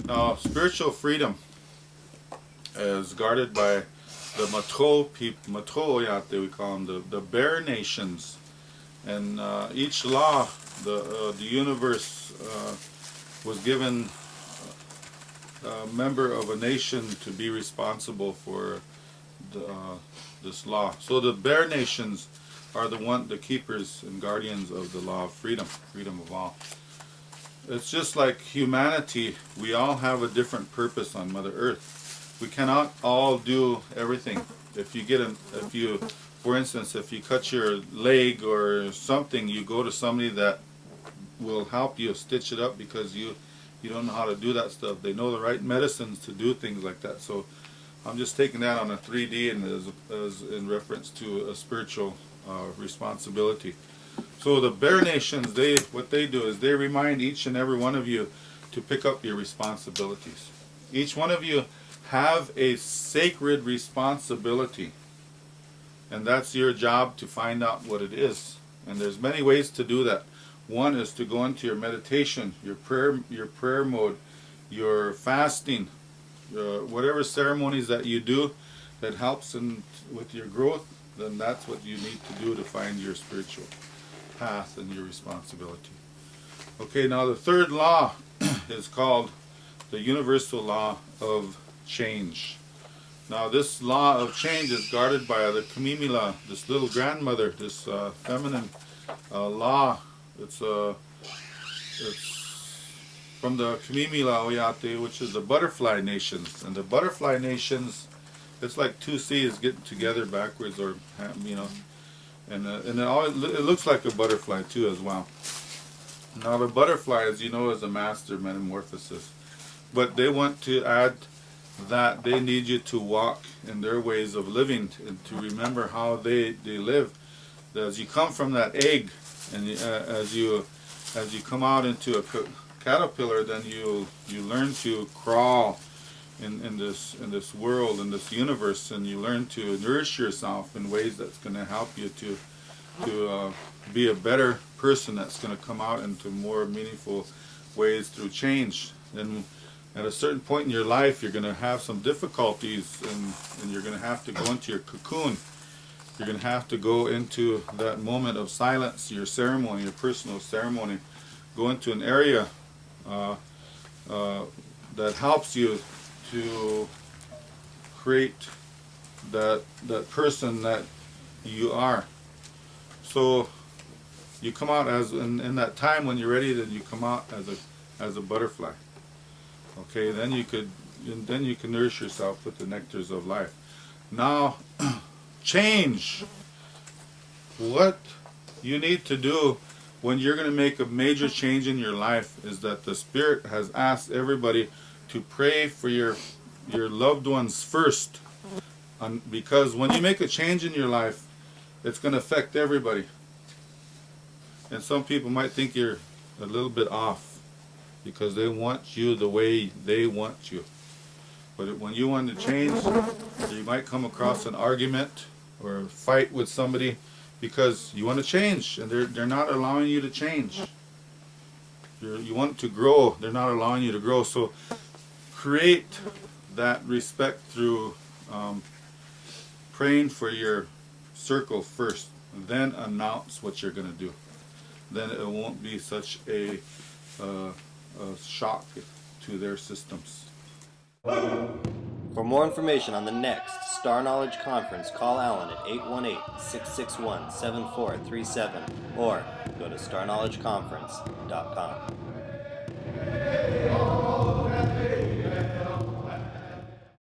Now, spiritual freedom is guarded by the Matro people, Matroyate we call them, the Bear Nations. And each law, the universe was given a member of a nation to be responsible for this law. So the Bear Nations are the keepers and guardians of the law of freedom, freedom of all. It's just like humanity, we all have a different purpose on Mother Earth. We cannot all do everything. For instance, if you cut your leg or something, you go to somebody that will help you stitch it up because you don't know how to do that stuff. They know the right medicines to do things like that. So I'm just taking that on a 3D and as in reference to a spiritual responsibility. So the Bear Nations, what they do is they remind each and every one of you to pick up your responsibilities. Each one of you have a sacred responsibility, and that's your job to find out what it is. And there's many ways to do that. One is to go into your meditation, your prayer mode, your fasting, whatever ceremonies that you do that helps with your growth. Then that's what you need to do to find your spiritual path and your responsibility. Okay, now the third law is called the universal law of change. Now this law of change is guarded by the Kamimila, this little grandmother, this feminine law. It's from the Kamimila Oyate, which is the butterfly nations. And the butterfly nations, it's like two seas getting together backwards, or and it looks like a butterfly too as well. Now the butterfly, as you know, is a master metamorphosis, but they want to add that they need you to walk in their ways of living and to remember how they live. As you come from that egg, and as you come out into a caterpillar, then you learn to crawl in this world, in this universe, and you learn to nourish yourself in ways that's going to help you to be a better person that's going to come out into more meaningful ways through change. And at a certain point in your life, you're going to have some difficulties, and you're going to have to go into your cocoon. You're going to have to go into that moment of silence, your ceremony, your personal ceremony. Go into an area that helps you to create that person that you are. So you come out as in that time when you're ready, then you come out as a butterfly. Okay, then you can nourish yourself with the nectars of life. Now, change. What you need to do when you're going to make a major change in your life is that the Spirit has asked everybody to pray for your loved ones first, because when you make a change in your life, it's going to affect everybody. And some people might think you're a little bit off because they want you the way they want you. But when you want to change, you might come across an argument or a fight with somebody because you want to change, and they're not allowing you to change. You want to grow, they're not allowing you to grow. So create that respect through praying for your circle first, then announce what you're going to do. Then it won't be such a shock to their systems. For more information on the next Star Knowledge Conference, call Alan at 818-661-7437 or go to starknowledgeconference.com.